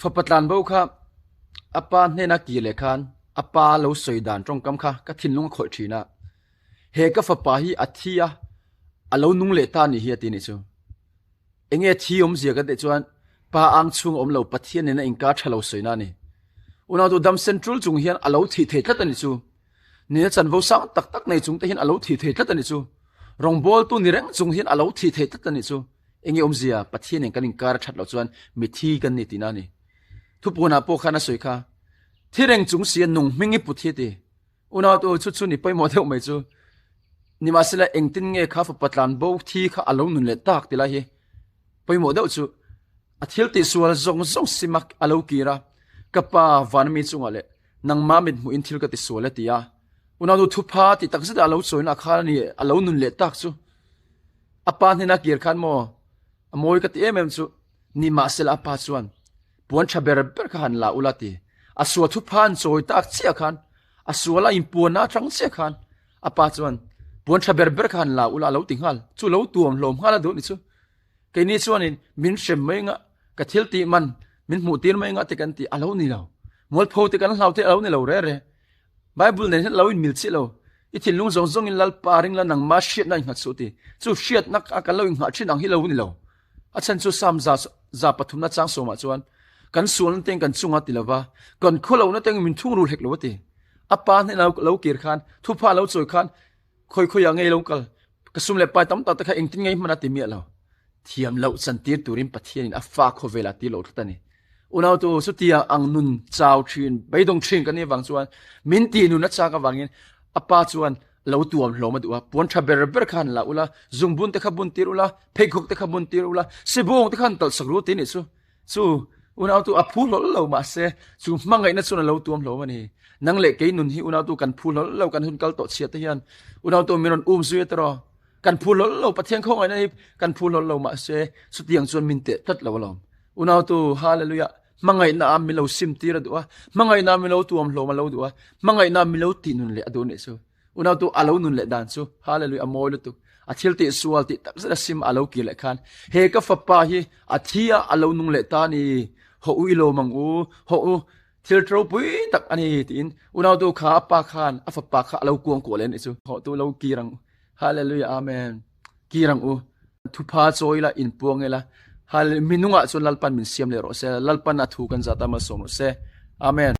Fapatlan bo kha apa nena ki le khan apa lo soidan trong kam kha ka thinlung khoi thina he ka fapa hi athia alo nung le ta ni hi ati ni chu enge thi zia ka de chuan pa ang chung lo pathian ne na ingka thalo soina ni una tu dam central chung hian alo thi the thlat ani chu ne chan vo sang tak tak nei chung te hian alo thi the thlat ani chu rong bol tu ni reng chung hian alo thi the thlat ani chu enge zia pathian en kan ingka that lo chuan mi thi kan ni tina ni thu puna po khana soi kha thireng chung sia nung mingi puthi ti una to chu chu ni pai mo theu mai chu ni masila engtin nge kha fa patlan bo thi kha alo nun le tak ti la hi pai mo deuh chu athil ti sual zong zong simak alo kira kapa vanmi chunga le nang ma mit mu in thil ka ti sual ti ya una do thu pha ti tak zida alo choina kha ni alo nun le tak chu apa ni na kir khan mo amoi ka ti em chu ni masila pa chuan puan thaber ber khan la ulati asua thu phan choi tak chia khan asuala impuan na thang chia khan apa chuan puan thaber ber khan la ula lo tinghal chu lo tuam hlom hala do ni chu ke ni chuan in min shem mai nga ka thil ti man min mu tir mai nga te kan ti alo ni lo mol pho te kan hlaw te alo ni lo re re bible ne lo in mil chi lo I thil lung zong zong in lal paring la nang ma shit na nga chu ti chu shit nak akal lo in ha thin ang hi lo ni lo achan chu sam za pathum na chang so ma chuan kan sual teng kan chunga tilawa kan kholo na teng min thung ru hlek lo ti apa ne lo kir khan thu pha lo choi khan khoi angai lo kal kasum le pa tam ta ta kha engtin ngai mana ti mi lo thiam lo chan tir turin pathian in afa kho vela ti lo thani unaw to sutia ang nun chaw thin beidong thin kan ni wang chuan min ti nu na cha ka wangin apa chuan lo tuam hloma duwa pon tha ber khan la ula zungbun te khabun tir ula pheikhok te khabun tir ula sibong te khan tal sakru ti ni chu unaw tu a phul lo ma se chu mangai na chuna lo tuam lo mani nang le ke nun hi unaw tu kan phul lo kan hun kal to chia te hian unaw tu miron zui tro kan phul lo pathian khong ai nei kan phul lo ma se su tiang chuan min te tat lo lom unaw tu hallelujah mangai na am lo sim tira duwa mangai na mi lo tuam lo ma lo duwa mangai na mi lo ti nun le adu ne so unaw tu alo nun le dan so hallelujah moi lu tu athil ti sual ti tak zara sim alo ki le khan he ka fa pa hi athia alo nung le ta ni ho uilo mang u ho u thil tro pui tak ani tin unaw tu kha pa khan afa pa kha alo kuang ko len isu ho tu lo kirang hallelujah amen kirang u thu pha choi la in puang ela hal minunga chon lalpan min siam le ro se lalpan a thu kan zata ma som se amen